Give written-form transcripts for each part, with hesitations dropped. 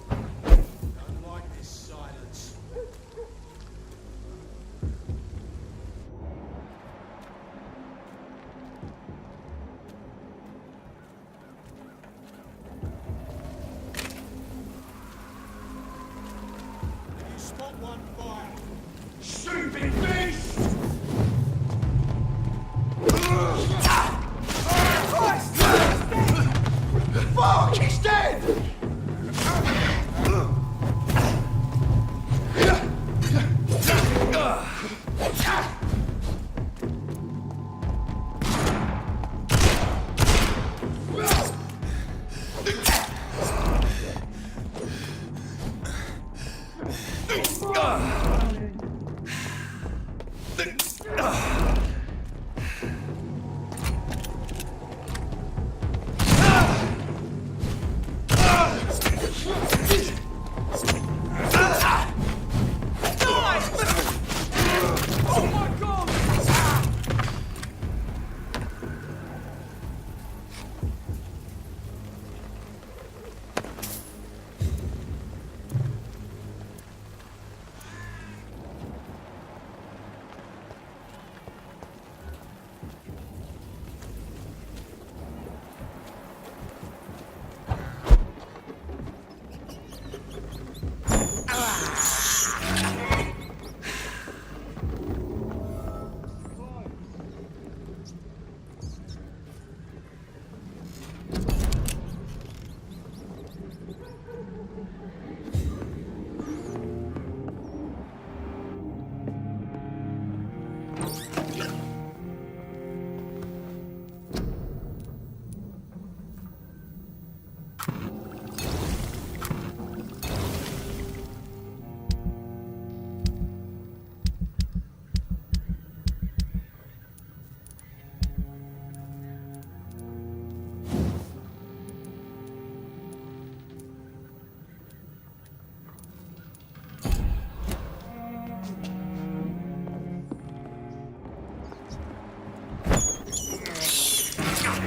Don't like this silence. If you spot one, fire. Stupid beast! Fuck, he's dead!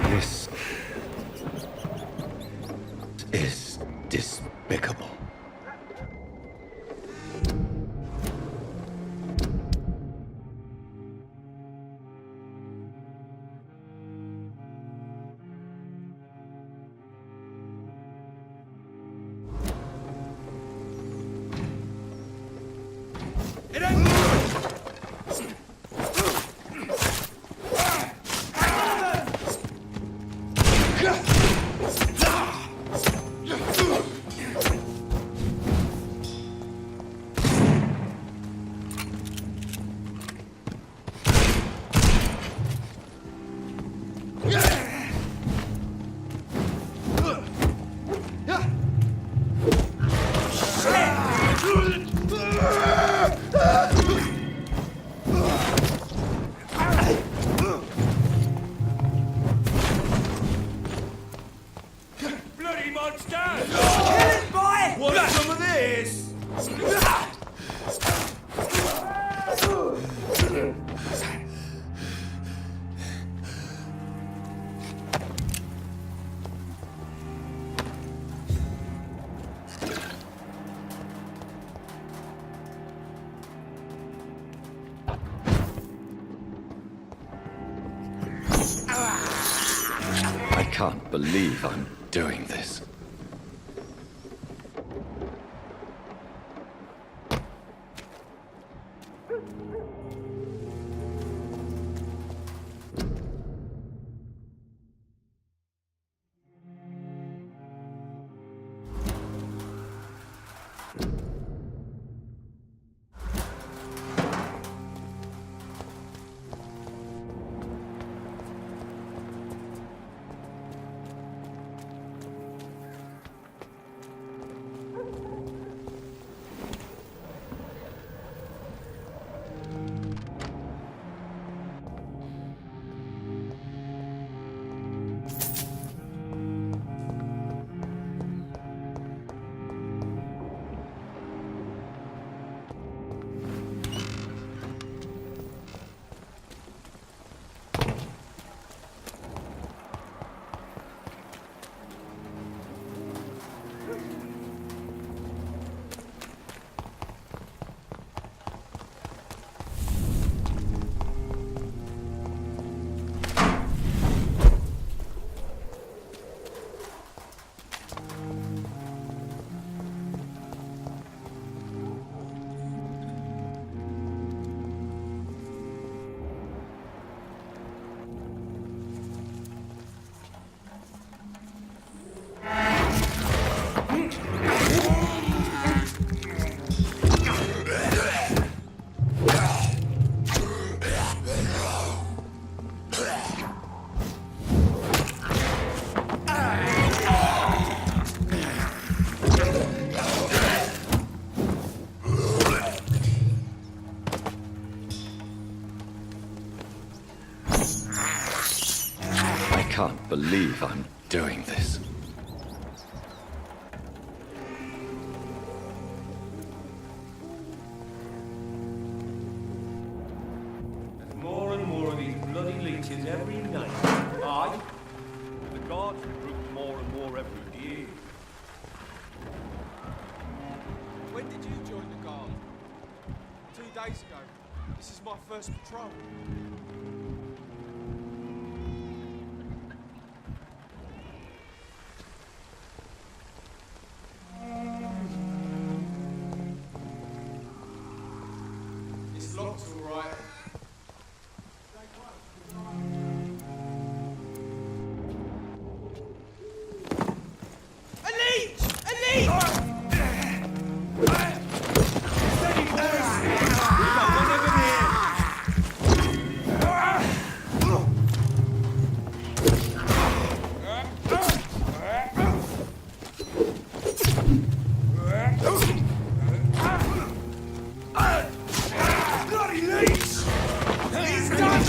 This is despicable. Bloody monster! Kill it, boy! Want some of this? I can't believe I'm doing this. believe I'm doing this. There's more and more of these bloody leeches every night. Aye. The guards recruit more and more every year. When did you join the guard? 2 days ago. This is my first patrol. It's locked all right. A leech! A leech! Steady, boys! We've got one of them here! Bloody leech! He's done!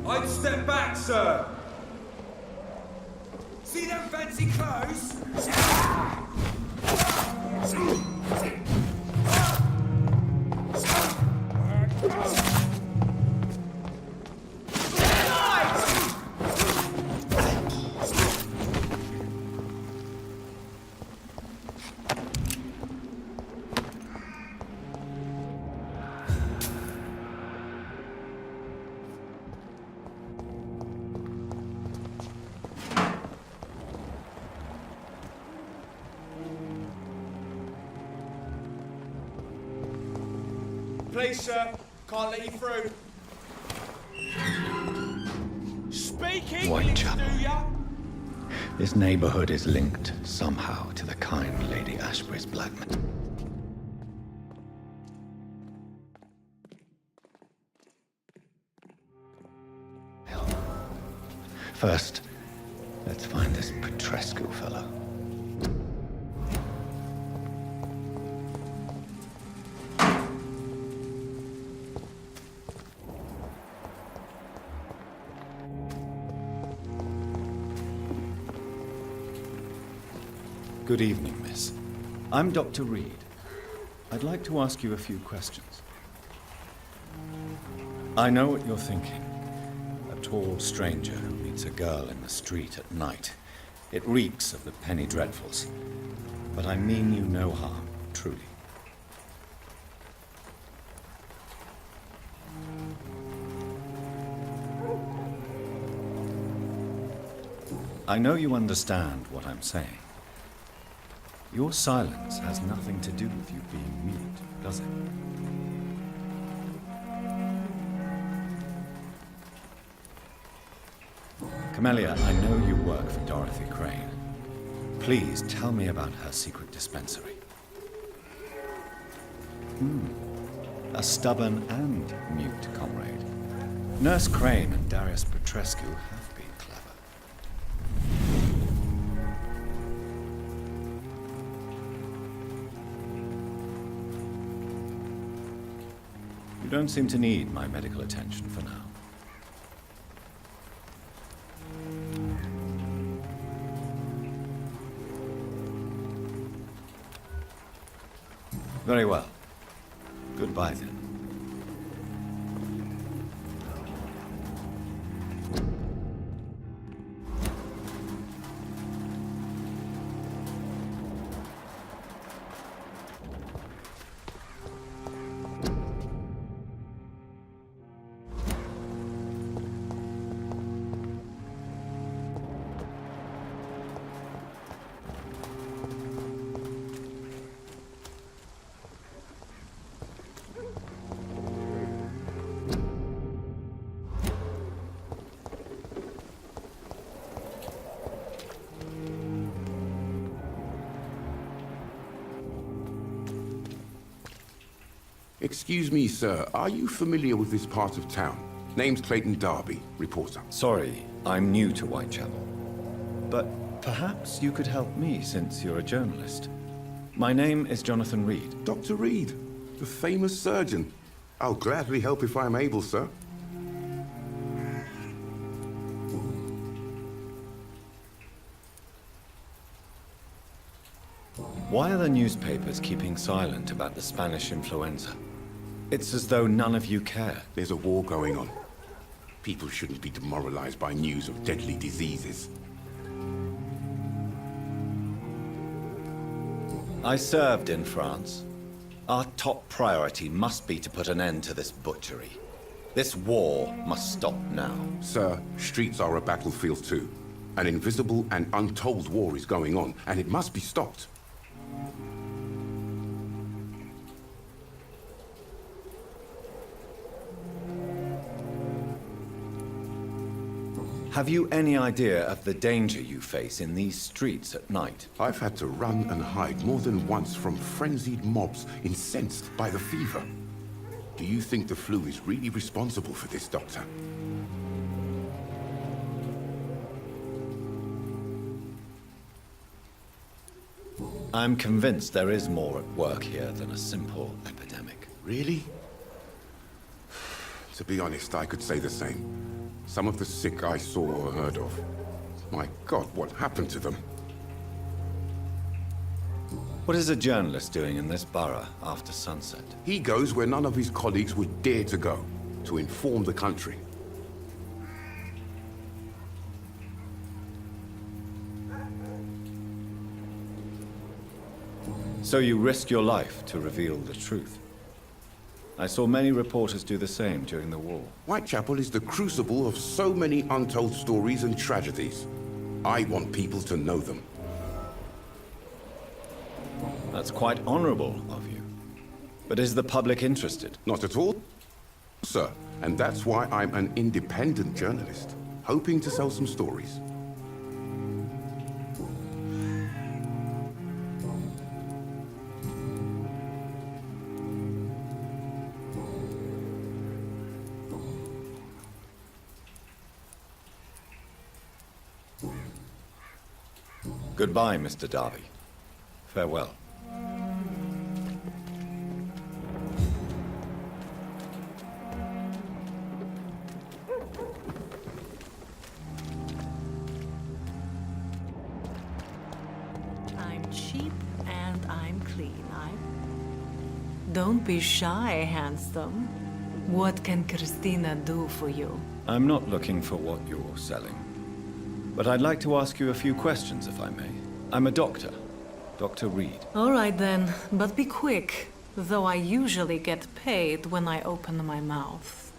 I'd step back, sir. See them fancy clothes? Please, sir. Can't let you through. Speak White English, chap. do ya? This neighborhood is linked somehow to the kind Lady Ashbury's blackmail. First, let's find this Petrescu fellow. Good evening, miss. I'm Dr. Reed. I'd like to ask you a few questions. I know what you're thinking. A tall stranger who meets a girl in the street at night. It reeks of the penny dreadfuls. But I mean you no harm, truly. I know you understand what I'm saying. Your silence has nothing to do with you being mute, does it? Camellia, I know you work for Dorothy Crane. Please tell me about her secret dispensary. A stubborn and mute comrade. Nurse Crane and Darius Petrescu have been clever. You don't seem to need my medical attention for now. Very well. Goodbye then. Excuse me, sir. Are you familiar with this part of town? Name's Clayton Darby, reporter. Sorry, I'm new to Whitechapel. But perhaps you could help me since you're a journalist. My name is Jonathan Reed. Dr. Reed, the famous surgeon. I'll gladly help if I'm able, sir. Why are the newspapers keeping silent about the Spanish influenza? It's as though none of you care. There's a war going on. People shouldn't be demoralized by news of deadly diseases. I served in France. Our top priority must be to put an end to this butchery. This war must stop now. Sir, streets are a battlefield too. An invisible and untold war is going on, and it must be stopped. Have you any idea of the danger you face in these streets at night? I've had to run and hide more than once from frenzied mobs incensed by the fever. Do you think the flu is really responsible for this, Doctor? I'm convinced there is more at work here than a simple epidemic. Really? To be honest, I could say the same. Some of the sick I saw or heard of. My God, what happened to them? What is a journalist doing in this borough after sunset? He goes where none of his colleagues would dare to go, to inform the country. So you risk your life to reveal the truth. I saw many reporters do the same during the war. Whitechapel is the crucible of so many untold stories and tragedies. I want people to know them. That's quite honorable of you. But is the public interested? Not at all, sir. And that's why I'm an independent journalist, hoping to sell some stories. Goodbye, Mr. Darby. Farewell. I'm cheap and I'm clean. Don't be shy, handsome. What can Christina do for you? I'm not looking for what you're selling. But I'd like to ask you a few questions, if I may. I'm a doctor. Dr. Reed. All right then, but be quick. Though I usually get paid when I open my mouth.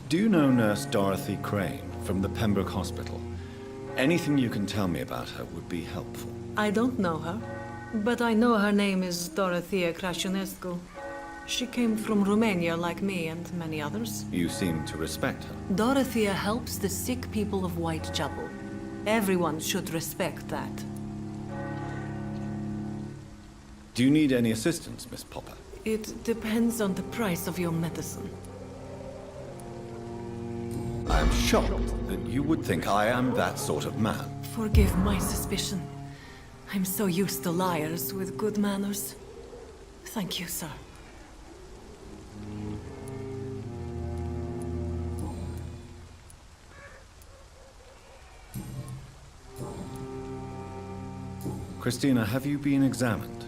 Do you know Nurse Dorothy Crane from the Pembroke Hospital? Anything you can tell me about her would be helpful. I don't know her, but I know her name is Dorothea Crăciunescu. She came from Romania like me and many others. You seem to respect her. Dorothea helps the sick people of Whitechapel. Everyone should respect that. Do you need any assistance, Miss Popper? It depends on the price of your medicine. I'm shocked that you would think I am that sort of man. Forgive my suspicion. I'm so used to liars with good manners. Thank you, sir. Christina, have you been examined?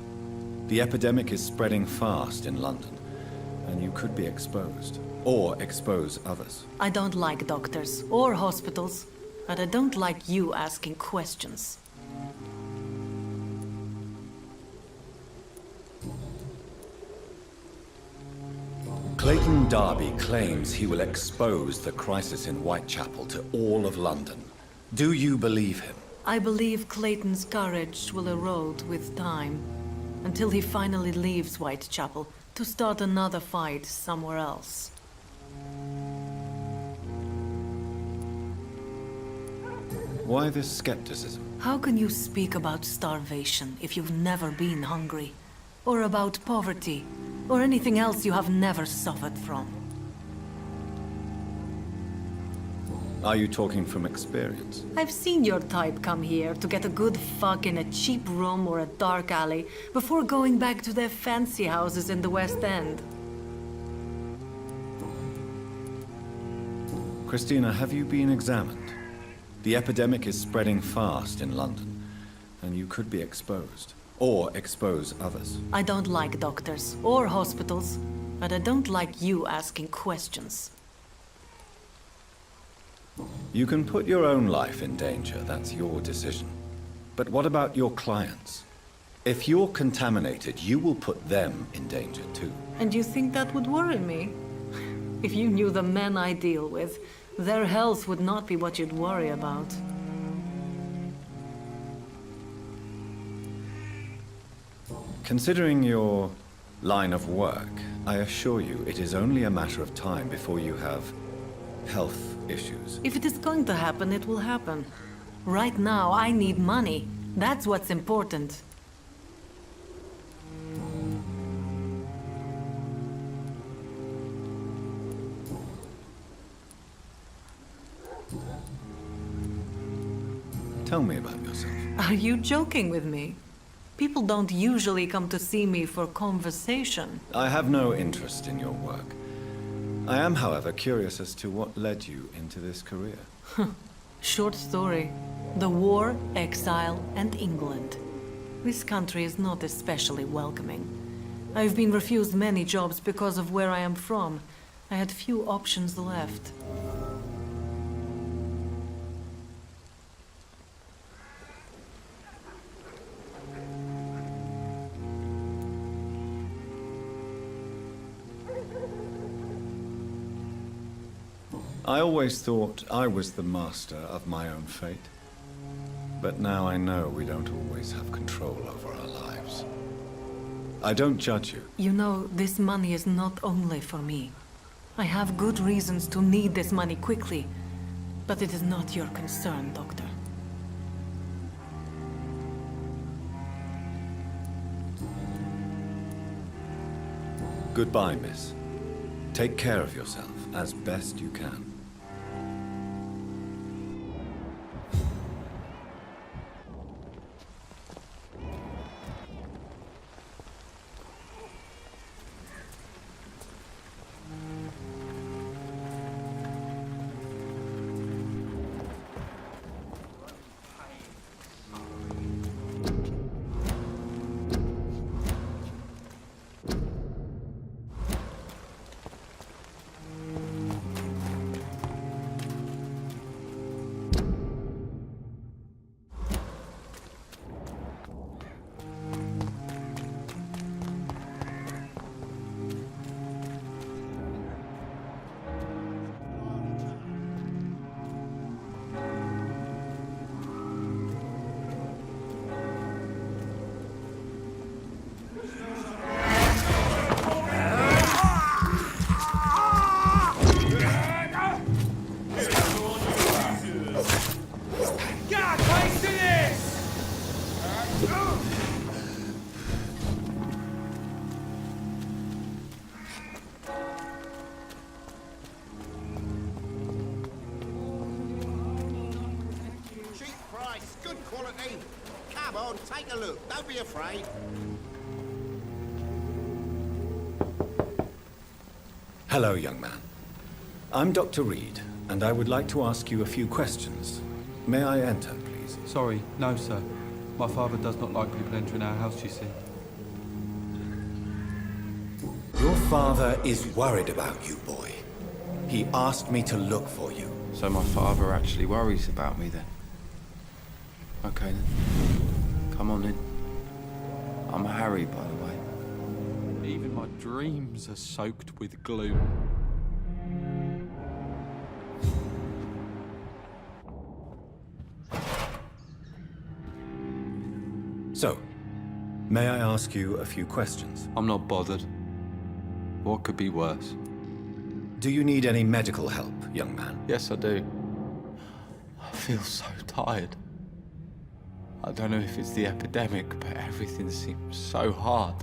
The epidemic is spreading fast in London, and you could be exposed. Or expose others. I don't like doctors or hospitals, but I don't like you asking questions. Clayton Darby claims he will expose the crisis in Whitechapel to all of London. Do you believe him? I believe Clayton's courage will erode with time. until he finally leaves Whitechapel to start another fight somewhere else. Why this skepticism? How can you speak about starvation if you've never been hungry? Or about poverty? Or anything else you have never suffered from? Are you talking from experience? I've seen your type come here to get a good fuck in a cheap room or a dark alley before going back to their fancy houses in the West End. Christina, have you been examined? The epidemic is spreading fast in London, and you could be exposed. Or expose others. I don't like doctors or hospitals, but I don't like you asking questions. You can put your own life in danger, that's your decision. But what about your clients? If you're contaminated, you will put them in danger too. And you think that would worry me? If you knew the men I deal with, their health would not be what you'd worry about. Considering your line of work, I assure you it is only a matter of time before you have health issues. If it is going to happen, it will happen. Right now, I need money. That's what's important. Tell me about yourself. Are you joking with me? People don't usually come to see me for conversation. I have no interest in your work. I am, however, curious as to what led you into this career. Short story. The war, exile, and England. This country is not especially welcoming. I've been refused many jobs because of where I am from. I had few options left. I always thought I was the master of my own fate. But now I know we don't always have control over our lives. I don't judge you. You know, this money is not only for me. I have good reasons to need this money quickly, but it is not your concern, Doctor. Goodbye, miss. Take care of yourself as best you can. Come on, take a look. Don't be afraid. Hello, young man. I'm Dr. Reed, and I would like to ask you a few questions. May I enter, please? Sorry, no, sir. My father does not like people entering our house, you see. Your father is worried about you, boy. He asked me to look for you. So my father actually worries about me, then? Okay, then. Come on, in. I'm Harry, by the way. Even my dreams are soaked with gloom. So, May I ask you a few questions? I'm not bothered. What could be worse? Do you need any medical help, young man? Yes, I do. I feel so tired. I don't know if it's the epidemic, but everything seems so hard.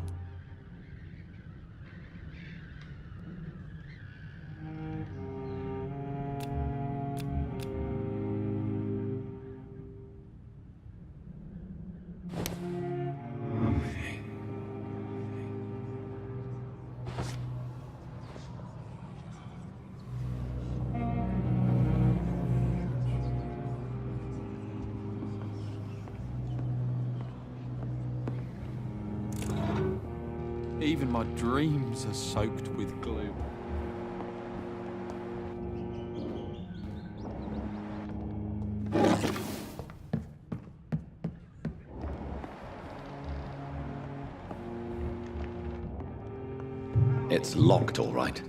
Even my dreams are soaked with gloom. It's locked, all right.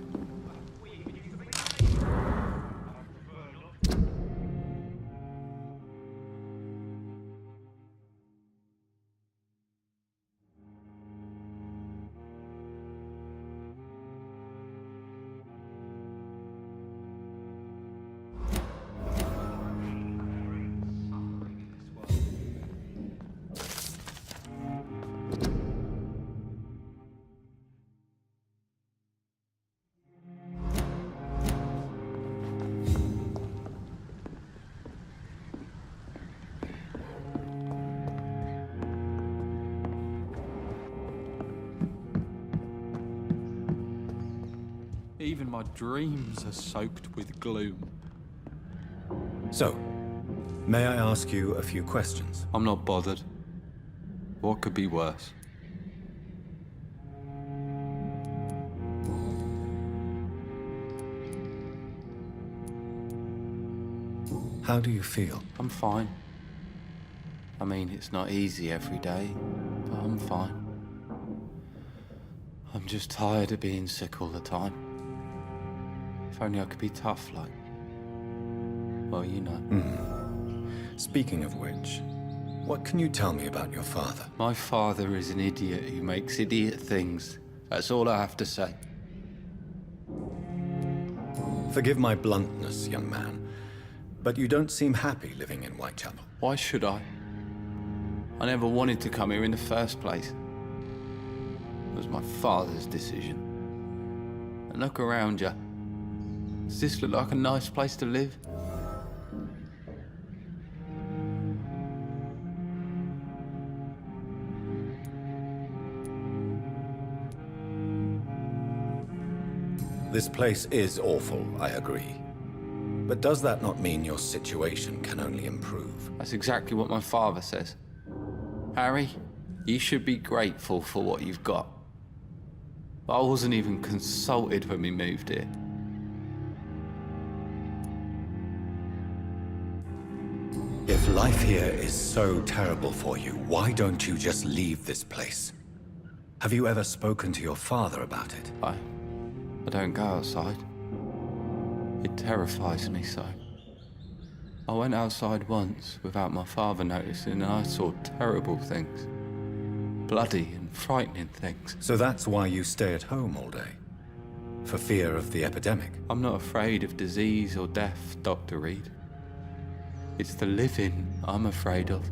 Even my dreams are soaked with gloom. So, may I ask you a few questions? I'm not bothered. What could be worse? How do you feel? I'm fine. I mean, it's not easy every day, but I'm fine. I'm just tired of being sick all the time. If only I could be tough like... well, you know. Speaking of which, what can you tell me about your father? My father is an idiot who makes idiot things. That's all I have to say. Forgive my bluntness, young man, but you don't seem happy living in Whitechapel. Why should I? I never wanted to come here in the first place. It was my father's decision. And look around you. Does this look like a nice place to live? This place is awful, I agree. But does that not mean your situation can only improve? That's exactly what my father says. Harry, you should be grateful for what you've got. I wasn't even consulted when we moved here. If life here is so terrible for you, why don't you just leave this place? Have you ever spoken to your father about it? I don't go outside. It terrifies me so. I went outside once without my father noticing and I saw terrible things. Bloody and frightening things. So that's why you stay at home all day? For fear of the epidemic? I'm not afraid of disease or death, Dr. Reed. It's the living I'm afraid of.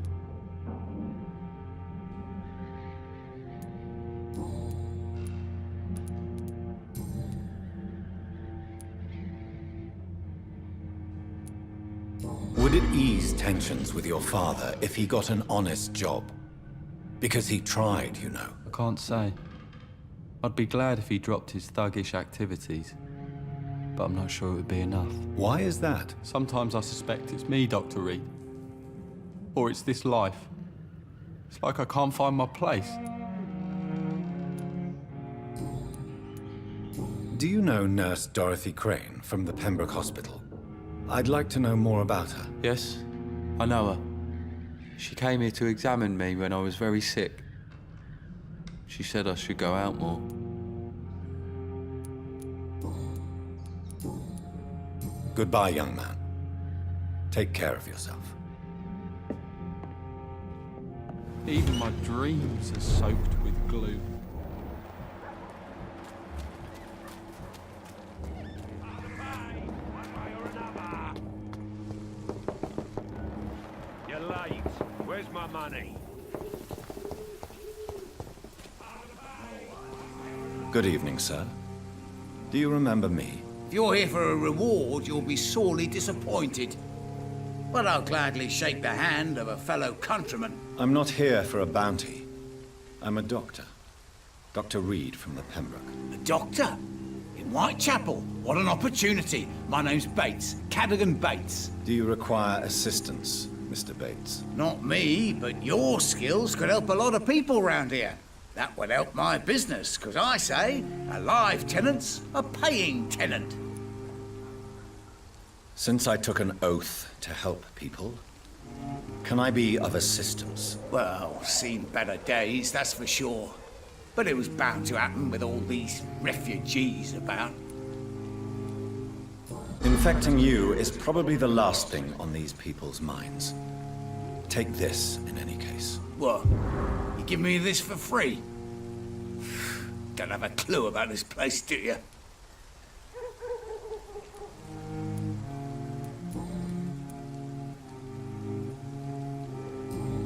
Would it ease tensions with your father if he got an honest job? Because he tried, you know. I can't say. I'd be glad if he dropped his thuggish activities, but I'm not sure it would be enough. Why is that? Sometimes I suspect it's me, Dr. Reed. Or it's this life. It's like I can't find my place. Do you know Nurse Dorothy Crane from the Pembroke Hospital? I'd like to know more about her. Yes, I know her. She came here to examine me when I was very sick. She said I should go out more. Goodbye, young man. Take care of yourself. Even my dreams are soaked with glue. You're late. Where's my money? Good evening, sir. Do you remember me? If you're here for a reward, you'll be sorely disappointed. But I'll gladly shake the hand of a fellow countryman. I'm not here for a bounty. I'm a doctor. Dr. Reed from the Pembroke. A doctor? In Whitechapel? What an opportunity. My name's Bates. Cadogan Bates. Do you require assistance, Mr. Bates? Not me, but your skills could help a lot of people round here. That would help my business, because I say a live tenant's a paying tenant. Since I took an oath to help people, can I be of assistance? Well, seen better days, that's for sure. But it was bound to happen with all these refugees about. Infecting you is probably the last thing on these people's minds. Take this, in any case. What? You give me this for free? Don't have a clue about this place, do you?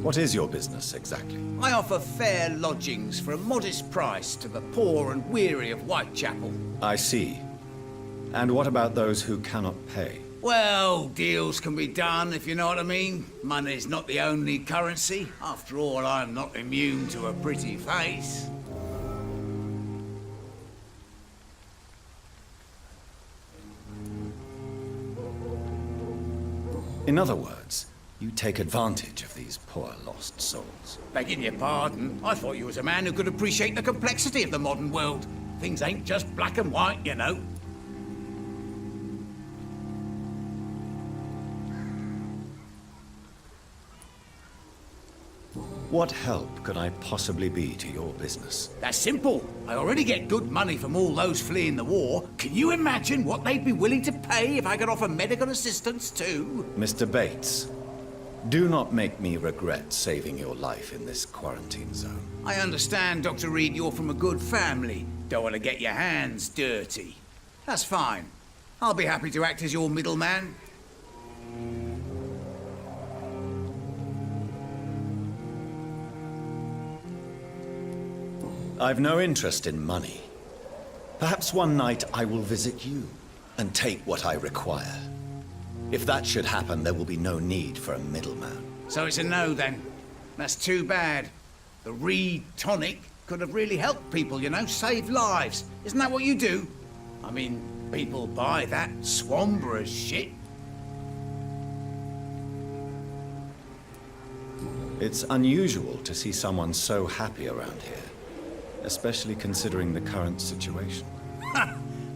What is your business, exactly? I offer fair lodgings for a modest price to the poor and weary of Whitechapel. I see. And what about those who cannot pay? Well, deals can be done, if you know what I mean. Money's not the only currency. After all, I'm not immune to a pretty face. In other words, you take advantage of these poor lost souls. Begging your pardon, I thought you was a man who could appreciate the complexity of the modern world. Things ain't just black and white, you know. What help could I possibly be to your business? That's simple. I already get good money from all those fleeing the war. Can you imagine what they'd be willing to pay if I could offer medical assistance too? Mr. Bates, do not make me regret saving your life in this quarantine zone. I understand, Dr. Reed, you're from a good family. Don't want to get your hands dirty. That's fine. I'll be happy to act as your middleman. I've no interest in money. Perhaps one night I will visit you and take what I require. If that should happen, there will be no need for a middleman. So it's a no, then. That's too bad. The Reed tonic could have really helped people, you know, save lives. Isn't that what you do? I mean, people buy that Swambrer's shit. It's unusual to see someone so happy around here, especially considering the current situation.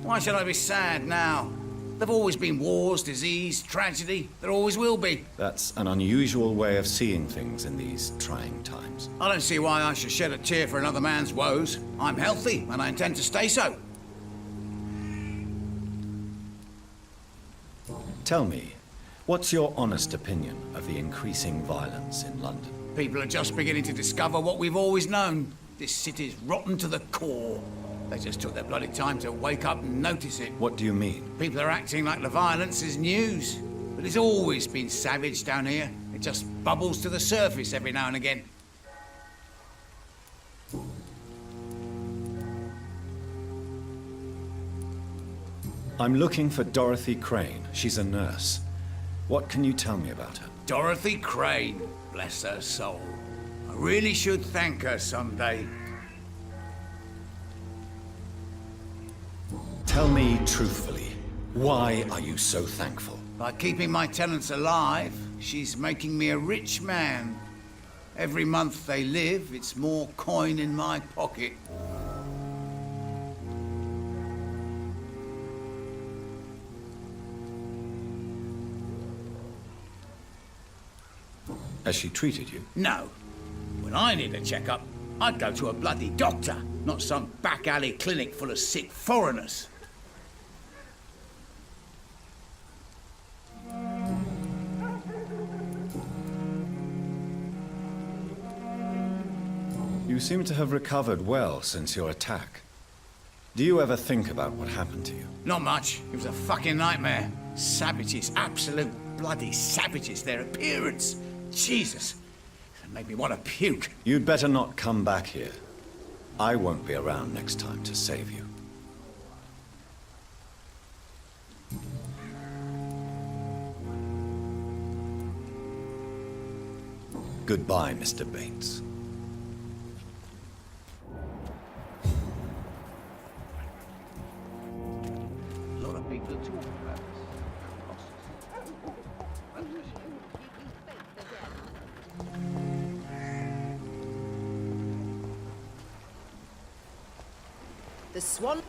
Why should I be sad now? There've always been wars, disease, tragedy. There always will be. That's an unusual way of seeing things in these trying times. I don't see why I should shed a tear for another man's woes. I'm healthy, and I intend to stay so. Tell me, what's your honest opinion of the increasing violence in London? People are just beginning to discover what we've always known. This city's rotten to the core. They just took their bloody time to wake up and notice it. What do you mean? People are acting like the violence is news. But it's always been savage down here. It just bubbles to the surface every now and again. I'm looking for Dorothy Crane. She's a nurse. What can you tell me about her? Dorothy Crane, bless her soul. I really should thank her someday. Tell me truthfully, why are you so thankful? By keeping my tenants alive, she's making me a rich man. Every month they live, it's more coin in my pocket. Has she treated you? No. When I need a checkup, I'd go to a bloody doctor, not some back alley clinic full of sick foreigners. You seem to have recovered well since your attack. Do you ever think about what happened to you? Not much. It was a fucking nightmare. Savages, absolute bloody savages. Their appearance. Jesus. It made me want to puke. You'd better not come back here. I won't be around next time to save you. Goodbye, Mr. Bates. A lot of people are talking about this. The Swan...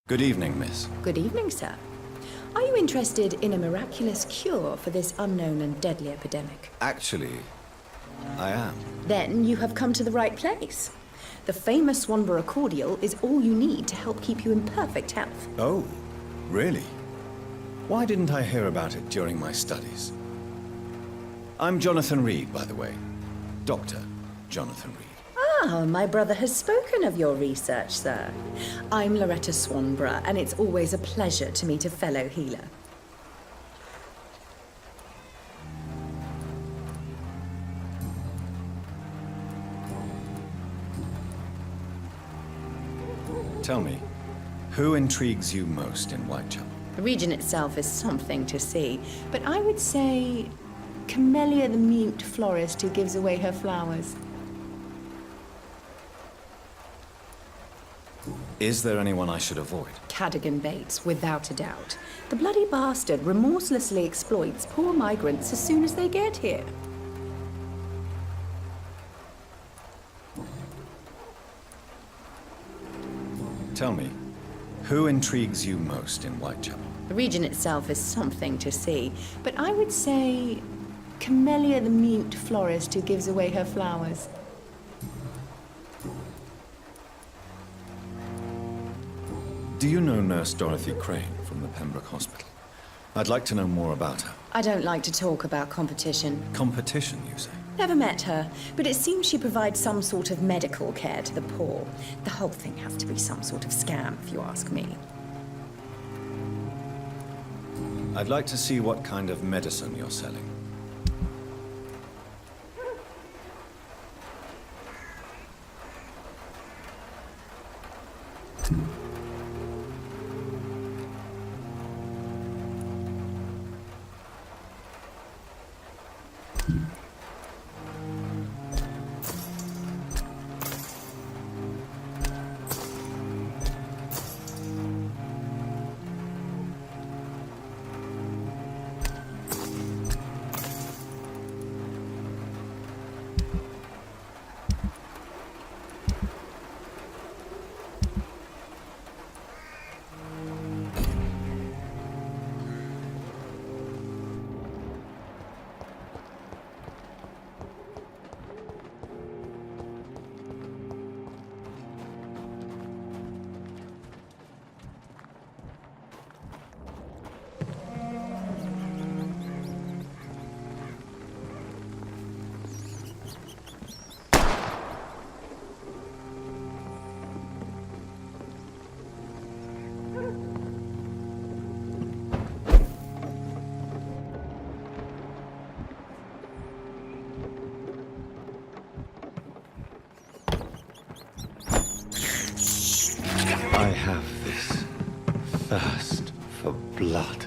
Good evening, miss. Good evening, sir. Are you interested in a miraculous cure for this unknown and deadly epidemic? Actually, I am. Then you have come to the right place. The famous Swanborough cordial is all you need to help keep you in perfect health. Oh, really? Why didn't I hear about it during my studies? I'm Jonathan Reed, by the way. Dr. Jonathan Reed. Ah, my brother has spoken of your research, sir. I'm Loretta Swanborough, and it's always a pleasure to meet a fellow healer. Tell me, who intrigues you most in Whitechapel? The region itself is something to see, but I would say Camellia the mute florist who gives away her flowers. Is there anyone I should avoid? Cadogan Bates, without a doubt. The bloody bastard remorselessly exploits poor migrants as soon as they get here. Tell me, who intrigues you most in Whitechapel? The region itself is something to see, but I would say Camellia the mute florist who gives away her flowers. Do you know Nurse Dorothy Crane from the Pembroke Hospital? I'd like to know more about her. I don't like to talk about competition. Competition, you say? Never met her, but it seems she provides some sort of medical care to the poor. The whole thing has to be some sort of scam, if you ask me. I'd like to see what kind of medicine you're selling. I have this thirst for blood.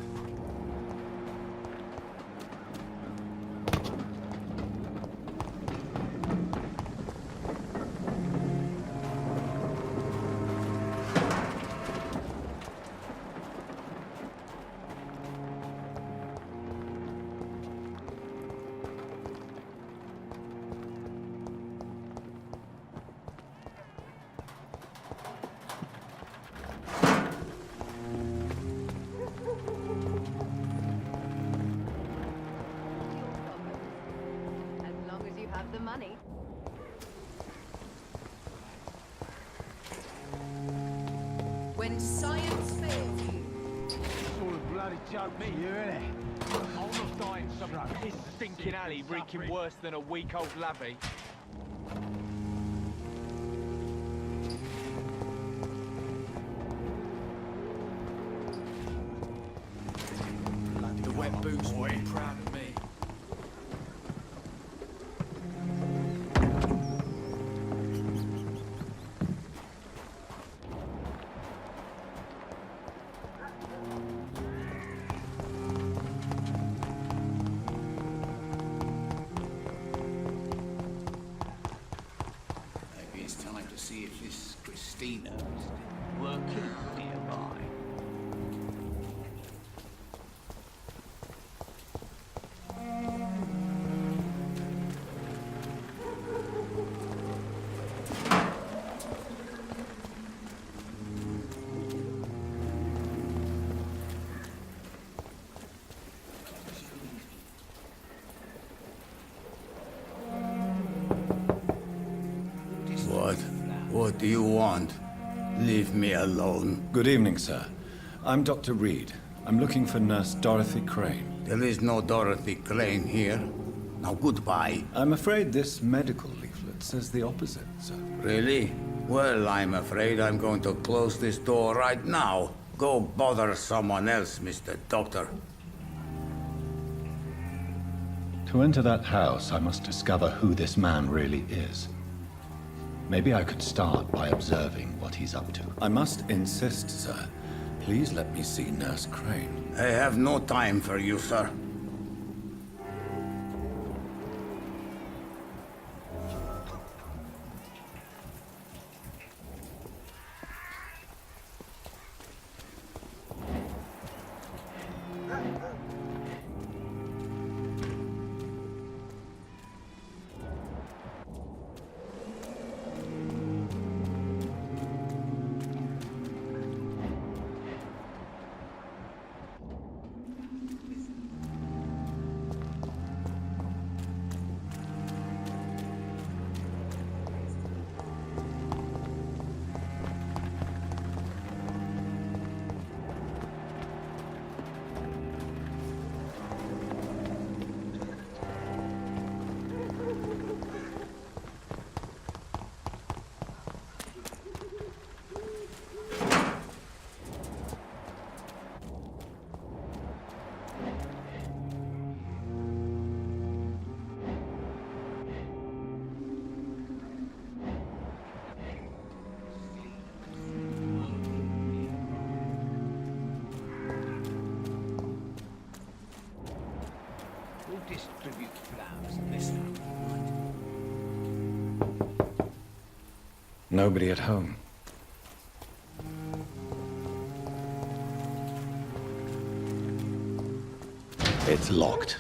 money. When science fails you. It's all a bloody joke to you, isn't it? I'll not die in some stinking alley reeking worse than a week-old lavvy. The wet boots will be proud of me. Maybe it's time to see if this Christina is working nearby. What do you want? Leave me alone. Good evening, sir. I'm Dr. Reed. I'm looking for Nurse Dorothy Crane. There is no Dorothy Crane here. Now, goodbye. I'm afraid this medical leaflet says the opposite, sir. Really? Well, I'm afraid I'm going to close this door right now. Go bother someone else, Mr. Doctor. To enter that house, I must discover who this man really is. Maybe I could start by observing what he's up to. I must insist, sir. Please let me see Nurse Crane. I have no time for you, sir. Distribute flowers in this house. Nobody at home. It's locked.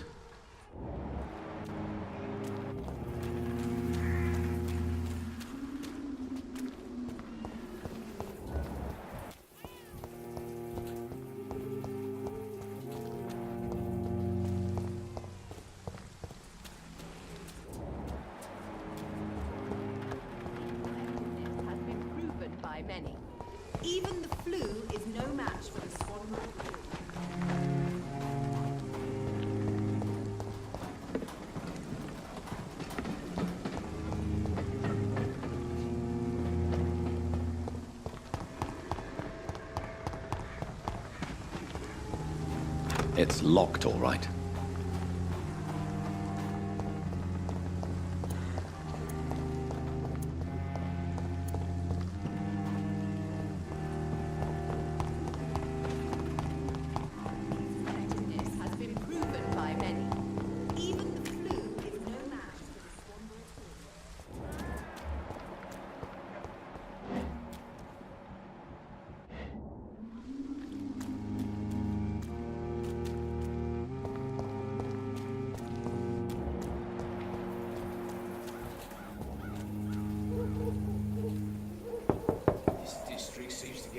Many. Even the flu is no match for the swan. It's locked, all right.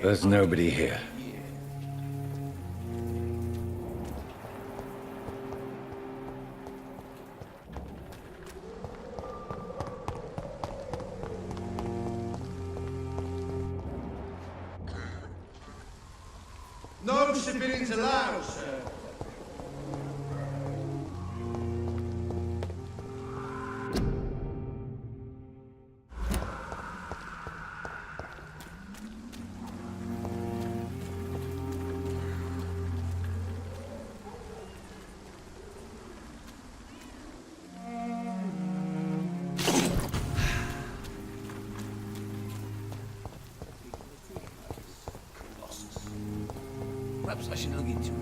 There's nobody here. must have been into Laos, sir. Perhaps I should look into it.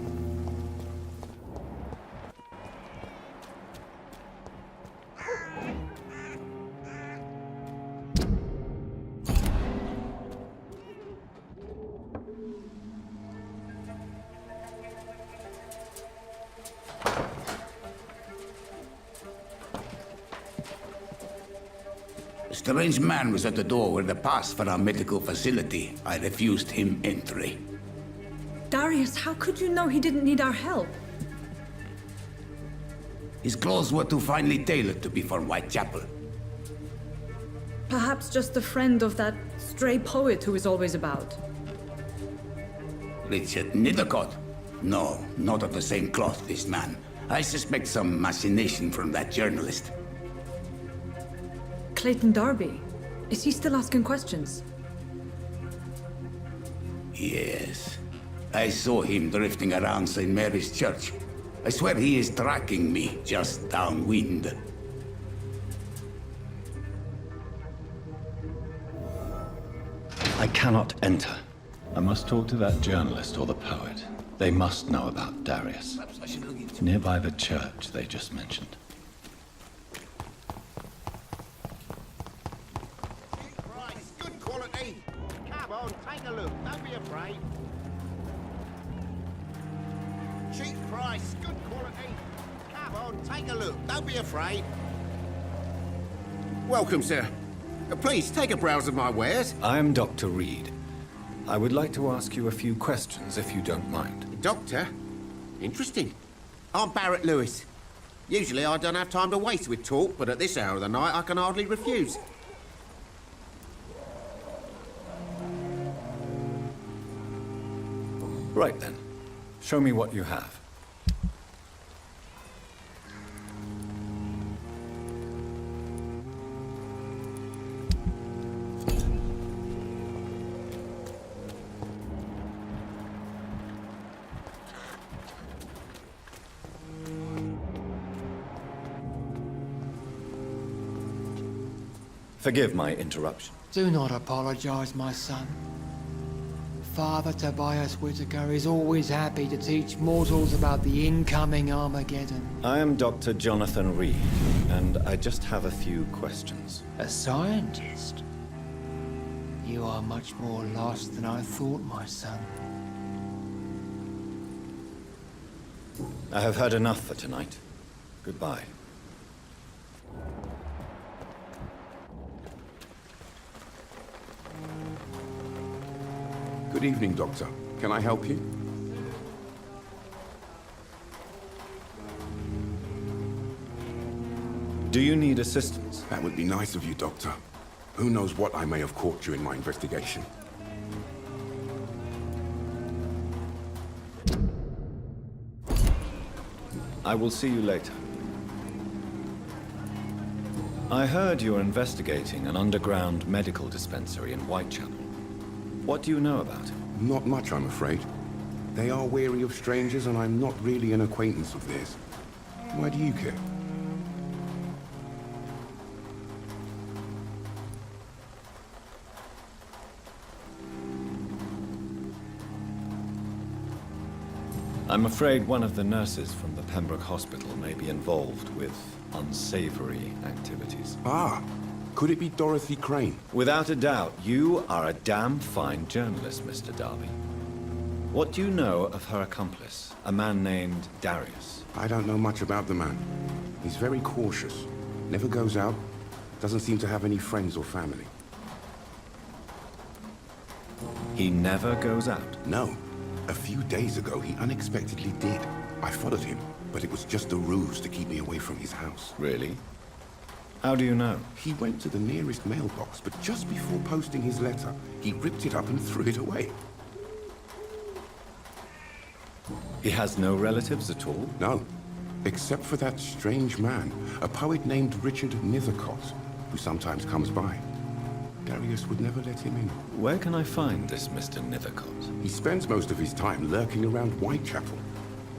A strange man was at the door with a pass for our medical facility. I refused him entry. Darius, how could you know he didn't need our help? His clothes were too finely tailored to be for Whitechapel. Perhaps just a friend of that stray poet who is always about. Richard Nithercott? No, not of the same cloth, this man. I suspect some machination from that journalist. Clayton Darby. Is he still asking questions? Yes. I saw him drifting around St. Mary's Church. I swear he is tracking me just downwind. I cannot enter. I must talk to that journalist or the poet. They must know about Darius. Perhaps I should look into Nearby the church they just mentioned. Christ, good quality. Come on, take a look. Don't be afraid. Cheap price, good quality. Come on, take a look. Don't be afraid. Welcome, sir. Please, take a browse of my wares. I am Dr. Reed. I would like to ask you a few questions, if you don't mind. Doctor? Interesting. I'm Barrett Lewis. Usually I don't have time to waste with talk, but at this hour of the night I can hardly refuse. Right then. Show me what you have. Forgive my interruption. Do not apologize, my son. Father Tobias Whitaker is always happy to teach mortals about the incoming Armageddon. I am Dr. Jonathan Reed, and I just have a few questions. A scientist? You are much more lost than I thought, my son. I have heard enough for tonight. Goodbye. Good evening, Doctor. Can I help you? Do you need assistance? That would be nice of you, Doctor. Who knows what I may have caught you in my investigation. I will see you later. I heard you're investigating an underground medical dispensary in Whitechapel. What do you know about it? Not much, I'm afraid. They are wary of strangers, and I'm not really an acquaintance of theirs. Why do you care? I'm afraid one of the nurses from the Pembroke Hospital may be involved with unsavory activities. Ah, could it be Dorothy Crane? Without a doubt, you are a damn fine journalist, Mr. Darby. What do you know of her accomplice, a man named Darius? I don't know much about the man. He's very cautious. Never goes out. Doesn't seem to have any friends or family. He never goes out? No. A few days ago, he unexpectedly did. I followed him, but it was just a ruse to keep me away from his house. Really? How do you know? He went to the nearest mailbox, but just before posting his letter, he ripped it up and threw it away. He has no relatives at all? No, except for that strange man, a poet named Richard Nethercott, who sometimes comes by. Darius would never let him in. Where can I find this Mr. Nethercott? He spends most of his time lurking around Whitechapel,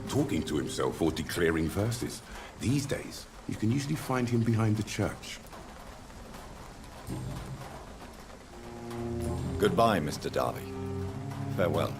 talking to himself or declaring verses. These days, you can usually find him behind the church. Goodbye, Mr. Darby. Farewell.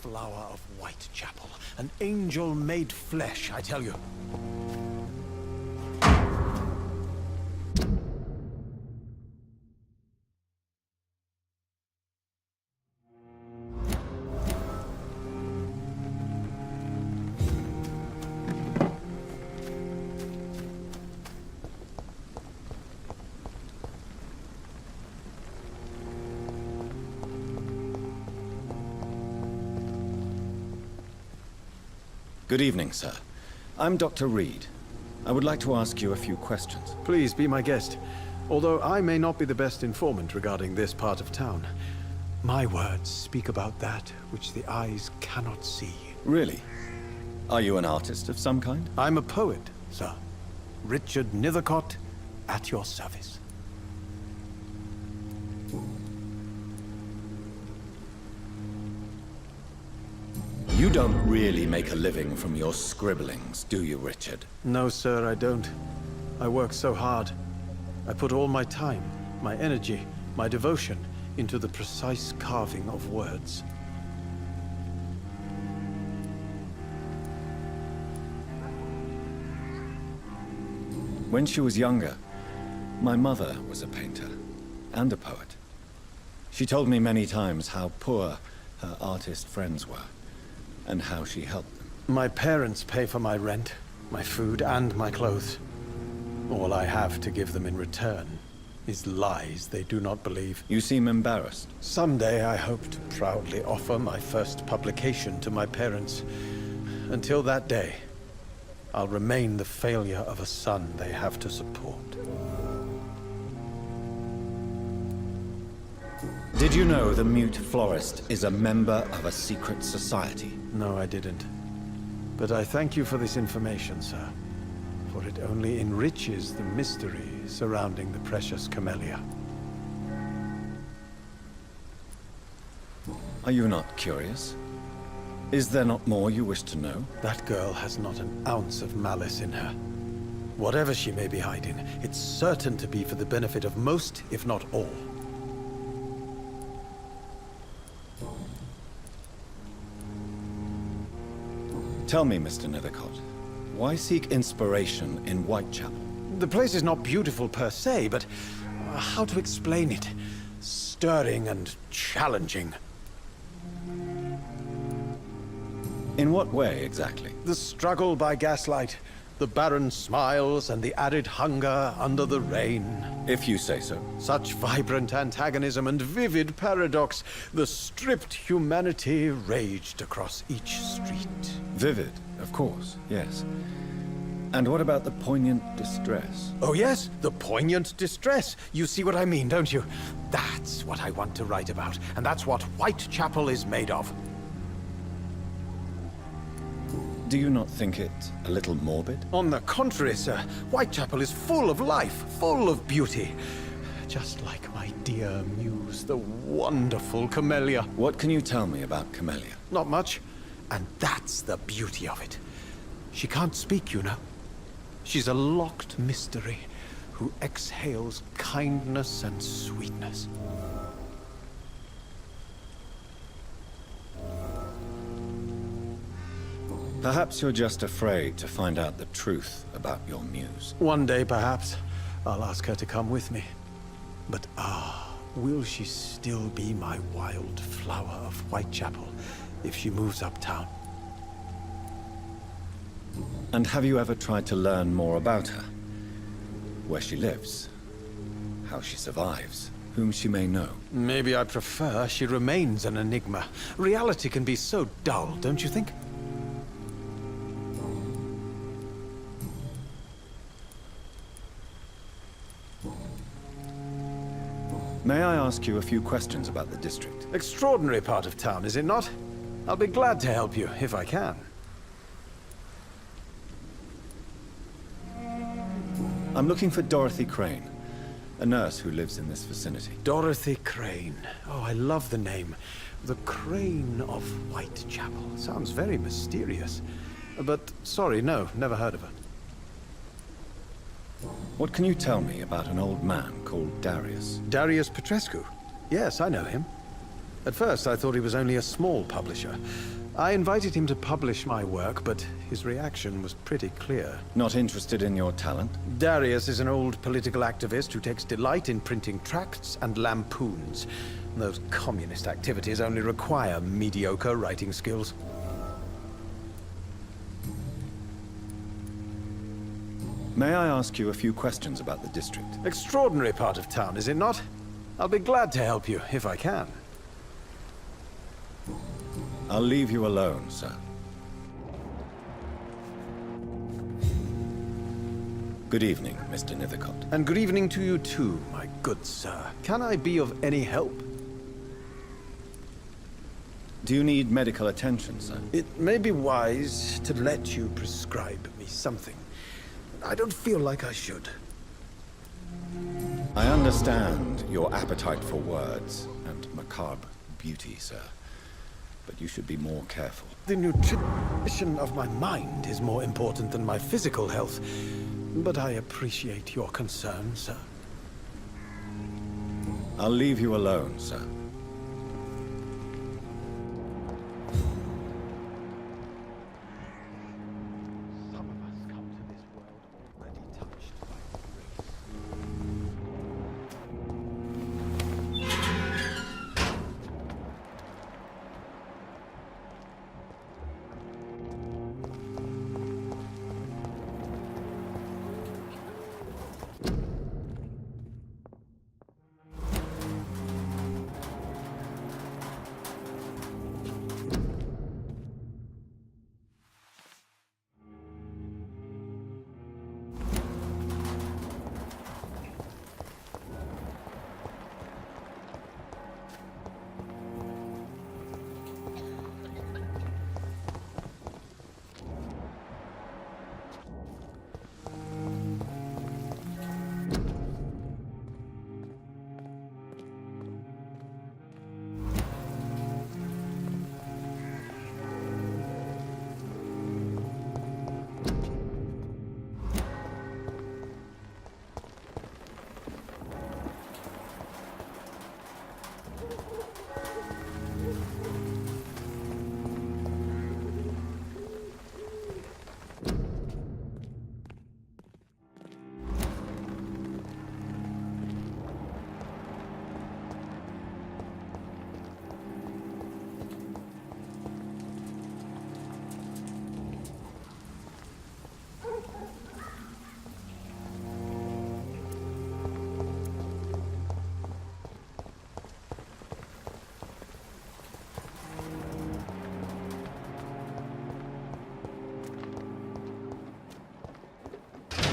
Flower of Whitechapel. An angel made flesh, I tell you. Good evening, sir. I'm Dr. Reed. I would like to ask you a few questions. Please be my guest. Although I may not be the best informant regarding this part of town, my words speak about that which the eyes cannot see. Really? Are you an artist of some kind? I'm a poet, sir. Richard Nethercott, at your service. You don't really make a living from your scribblings, do you, Richard? No, sir, I don't. I work so hard. I put all my time, my energy, my devotion into the precise carving of words. When she was younger, my mother was a painter. and a poet. She told me many times how poor her artist friends were, and how she helped them. My parents pay for my rent, my food, and my clothes. All I have to give them in return is lies they do not believe. You seem embarrassed. Someday I hope to proudly offer my first publication to my parents. Until that day, I'll remain the failure of a son they have to support. Did you know the mute florist is a member of a secret society? No, I didn't. But I thank you for this information, sir. For it only enriches the mystery surrounding the precious camellia. Are you not curious? Is there not more you wish to know? That girl has not an ounce of malice in her. Whatever she may be hiding, it's certain to be for the benefit of most, if not all. Tell me, Mr. Nethercott, why seek inspiration in Whitechapel? The place is not beautiful per se, but how to explain it? Stirring and challenging. In what way, exactly? The struggle by gaslight, the barren smiles, and the added hunger under the rain. If you say so. Such vibrant antagonism and vivid paradox. The stripped humanity raged across each street. Vivid, of course, yes. And what about the poignant distress? Oh yes, the poignant distress. You see what I mean, don't you? That's what I want to write about, and that's what Whitechapel is made of. Do you not think it a little morbid? On the contrary, sir. Whitechapel is full of life, full of beauty. Just like my dear muse, the wonderful Camellia. What can you tell me about Camellia? Not much. And that's the beauty of it. She can't speak, you know. She's a locked mystery who exhales kindness and sweetness. Perhaps you're just afraid to find out the truth about your muse. One day, perhaps, I'll ask her to come with me. But will she still be my wild flower of Whitechapel if she moves uptown? And have you ever tried to learn more about her? Where she lives? How she survives? Whom she may know? Maybe I prefer she remains an enigma. Reality can be so dull, don't you think? May I ask you a few questions about the district? Extraordinary part of town, is it not? I'll be glad to help you, if I can. I'm looking for Dorothy Crane, a nurse who lives in this vicinity. Dorothy Crane. Oh, I love the name. The Crane of Whitechapel. Sounds very mysterious. But, sorry, no, never heard of her. What can you tell me about an old man called Darius? Darius Petrescu? Yes, I know him. At first, I thought he was only a small publisher. I invited him to publish my work, but his reaction was pretty clear. Not interested in your talent? Darius is an old political activist who takes delight in printing tracts and lampoons. Those communist activities only require mediocre writing skills. May I ask you a few questions about the district? Extraordinary part of town, is it not? I'll be glad to help you, if I can. I'll leave you alone, sir. Good evening, Mr. Nethercott. And good evening to you too, my good sir. Can I be of any help? Do you need medical attention, sir? It may be wise to let you prescribe me something. I don't feel like I should. I understand your appetite for words and macabre beauty, sir. But you should be more careful. The nutrition of my mind is more important than my physical health. But I appreciate your concern, sir. I'll leave you alone, sir.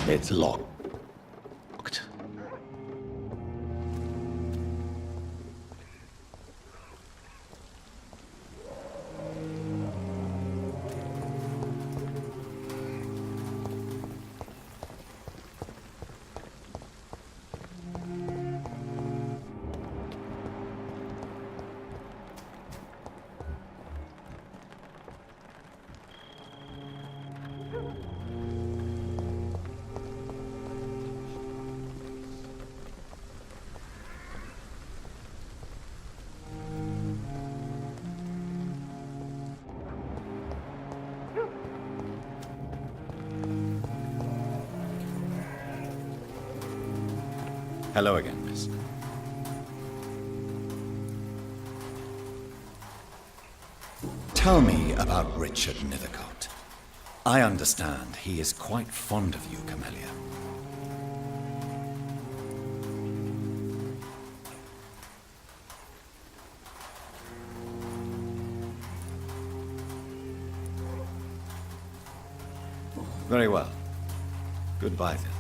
It's locked. Hello again, miss. Tell me about Richard Nethercott. I understand he is quite fond of you, Camellia. Very well. Goodbye then.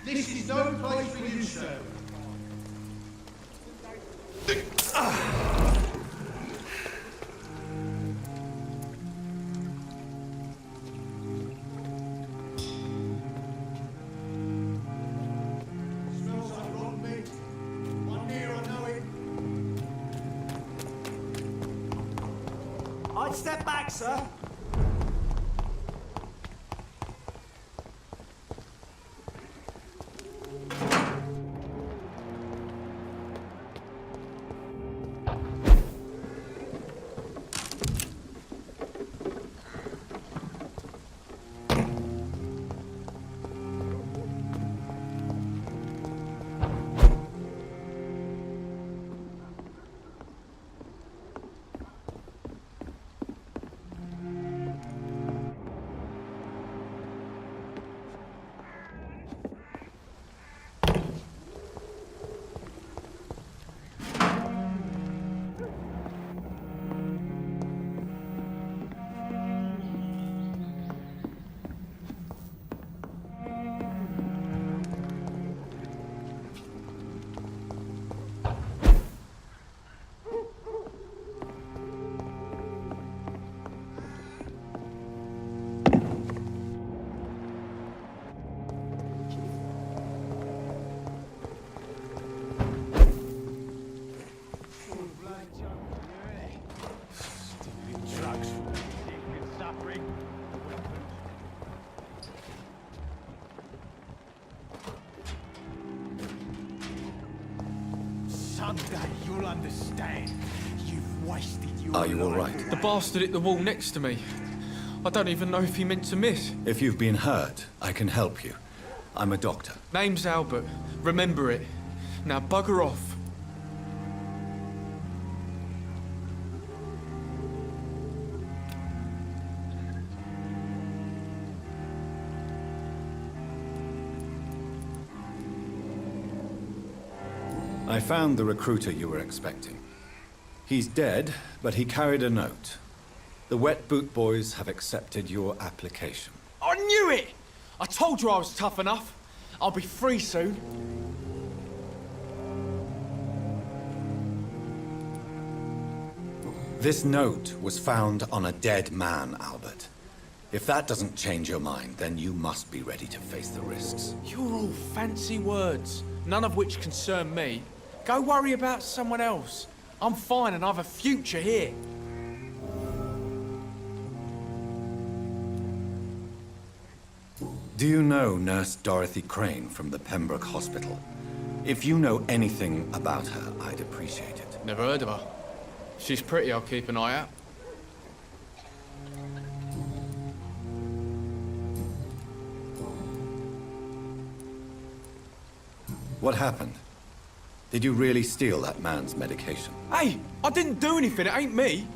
This is no place for you, sir. Smells like rotten meat. One near, I know it. I'd step back, sir. Someday you'll understand. You've wasted your Are you all right? life. The bastard hit the wall next to me. I don't even know if he meant to miss. If you've been hurt, I can help you. I'm a doctor. Name's Albert. Remember it. Now bugger off. I found the recruiter you were expecting. He's dead, but he carried a note. The Wet Boot Boys have accepted your application. I knew it! I told you I was tough enough. I'll be free soon. This note was found on a dead man, Albert. If that doesn't change your mind, then you must be ready to face the risks. You're all fancy words, none of which concern me. Go worry about someone else. I'm fine and I've a future here. Do you know Nurse Dorothy Crane from the Pembroke Hospital? If you know anything about her, I'd appreciate it. Never heard of her. She's pretty, I'll keep an eye out. What happened? Did you really steal that man's medication? Hey, I didn't do anything, it ain't me.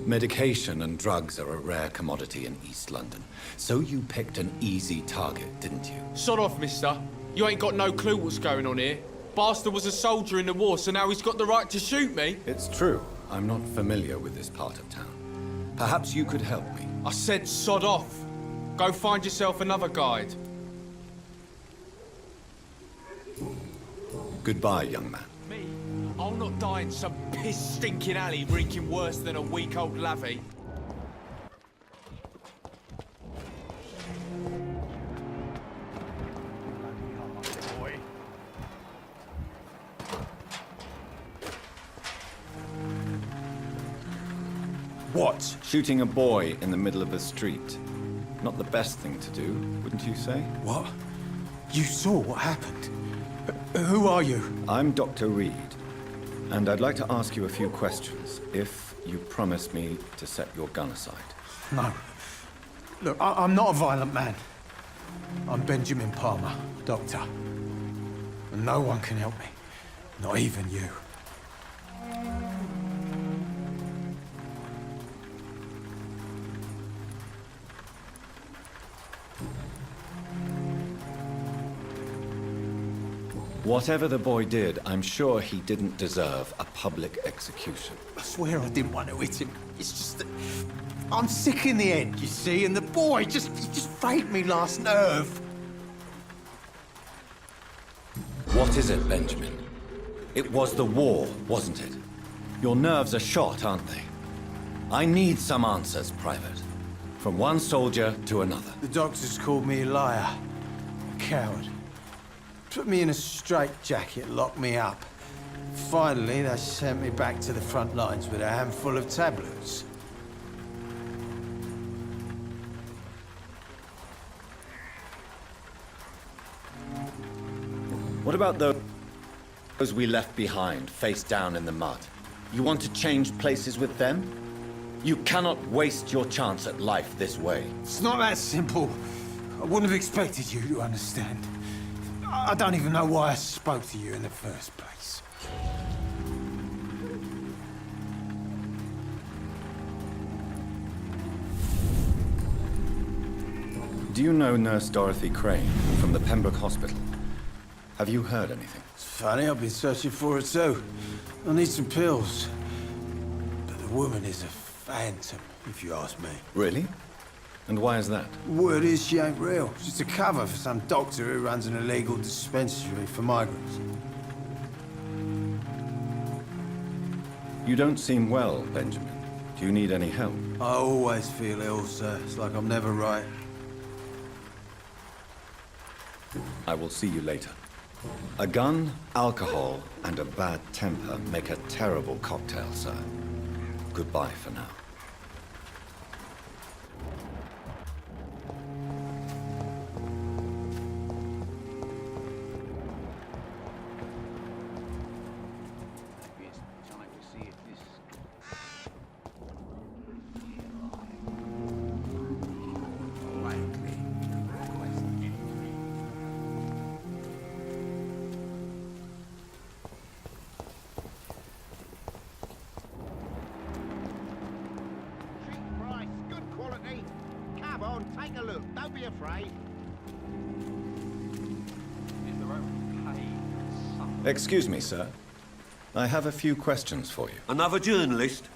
Medication and drugs are a rare commodity in East London. So you picked an easy target, didn't you? Sod off, mister. You ain't got no clue what's going on here. Bastard was a soldier in the war, so now he's got the right to shoot me. It's true. I'm not familiar with this part of town. Perhaps you could help me. I said sod off. Go find yourself another guide. Goodbye, young man. Me? I'll not die in some piss-stinking alley reeking worse than a week-old lavvy. What? Shooting a boy in the middle of the street. Not the best thing to do, wouldn't you say? What? You saw what happened? Who are you? I'm Dr. Reed, and I'd like to ask you a few questions, if you promise me to set your gun aside. No. Look, I'm not a violent man. I'm Benjamin Palmer, doctor. And no one can help me. Not even you. Whatever the boy did, I'm sure he didn't deserve a public execution. I swear I didn't want to hit him. It's just that I'm sick in the head, you see, and the boy he just frayed me last nerve. What is it, Benjamin? It was the war, wasn't it? Your nerves are shot, aren't they? I need some answers, Private. From one soldier to another. The doctors called me a liar. A coward. Put me in a straitjacket, locked me up. Finally, they sent me back to the front lines with a handful of tablets. What about those we left behind, face down in the mud? You want to change places with them? You cannot waste your chance at life this way. It's not that simple. I wouldn't have expected you to understand. I don't even know why I spoke to you in the first place. Do you know Nurse Dorothy Crane from the Pembroke Hospital? Have you heard anything? It's funny, I've been searching for her too. I need some pills. But the woman is a phantom, if you ask me. Really? And why is that? Word is she ain't real. She's a cover for some doctor who runs an illegal dispensary for migrants. You don't seem well, Benjamin. Do you need any help? I always feel ill, sir. It's like I'm never right. I will see you later. A gun, alcohol, and a bad temper make a terrible cocktail, sir. Goodbye for now. take a look. Don't be afraid. Excuse me, sir. I have a few questions for you. Another journalist?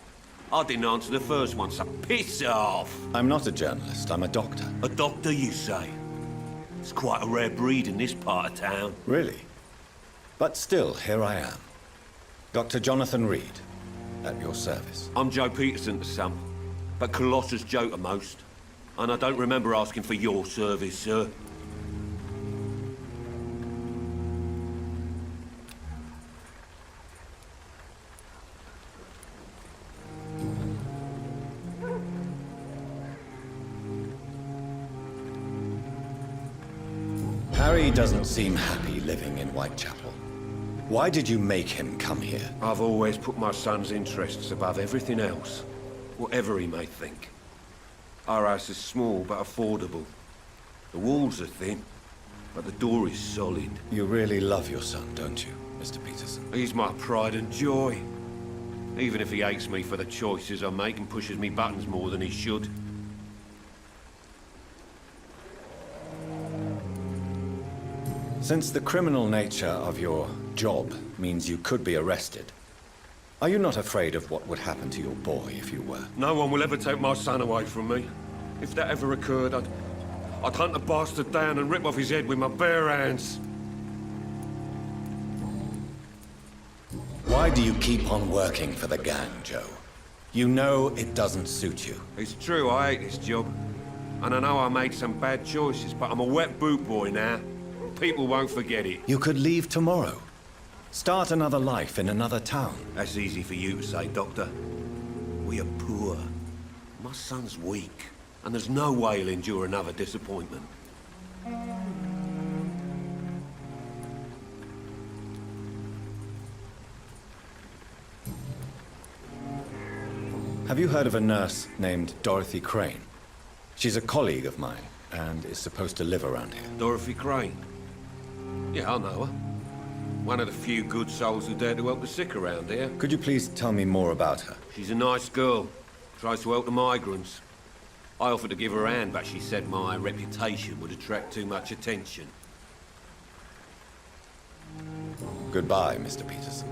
I didn't answer the first one, so piss off! I'm not a journalist, I'm a doctor. A doctor, you say? It's quite a rare breed in this part of town. Really? But still, here I am. Dr. Jonathan Reed, at your service. I'm Joe Peterson to some, but Colossus Joe to most. And I don't remember asking for your service, sir. Harry doesn't seem happy living in Whitechapel. Why did you make him come here? I've always put my son's interests above everything else, whatever he may think. Our house is small but affordable. The walls are thin, but the door is solid. You really love your son, don't you, Mr. Peterson? He's my pride and joy. Even if he hates me for the choices I make and pushes me buttons more than he should. Since the criminal nature of your job means you could be arrested, are you not afraid of what would happen to your boy if you were? No one will ever take my son away from me. If that ever occurred, I'd hunt the bastard down and rip off his head with my bare hands. Why do you keep on working for the gang, Joe? You know it doesn't suit you. It's true, I hate this job. And I know I made some bad choices, but I'm a wet boot boy now. People won't forget it. You could leave tomorrow. Start another life in another town. That's easy for you to say, Doctor. We are poor. My son's weak, and there's no way he'll endure another disappointment. Have you heard of a nurse named Dorothy Crane? She's a colleague of mine, and is supposed to live around here. Dorothy Crane? Yeah, I know her. One of the few good souls who dare to help the sick around here. Could you please tell me more about her? She's a nice girl. Tries to help the migrants. I offered to give her a hand, but she said my reputation would attract too much attention. Goodbye, Mr. Peterson.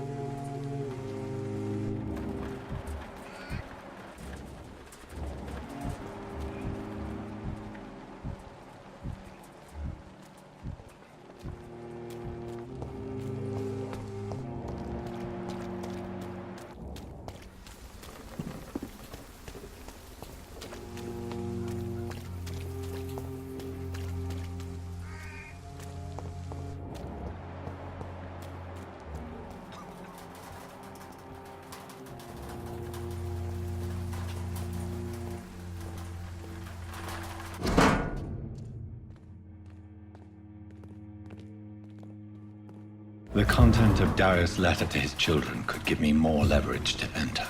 The content of Darius' letter to his children could give me more leverage to enter.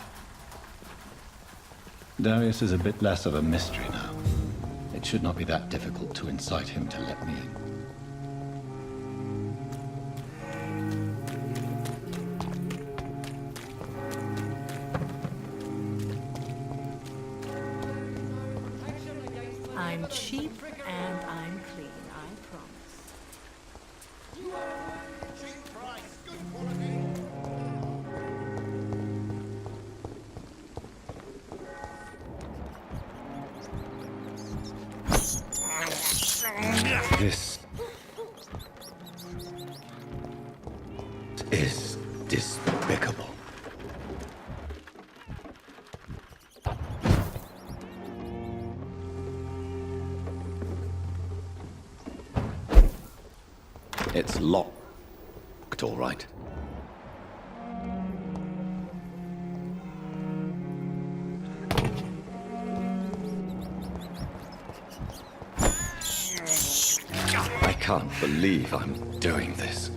Darius is a bit less of a mystery now. It should not be that difficult to incite him to let me in. I'm cheap and I'm clean, I promise. This is despicable. It's locked, all right. I can't believe I'm doing this.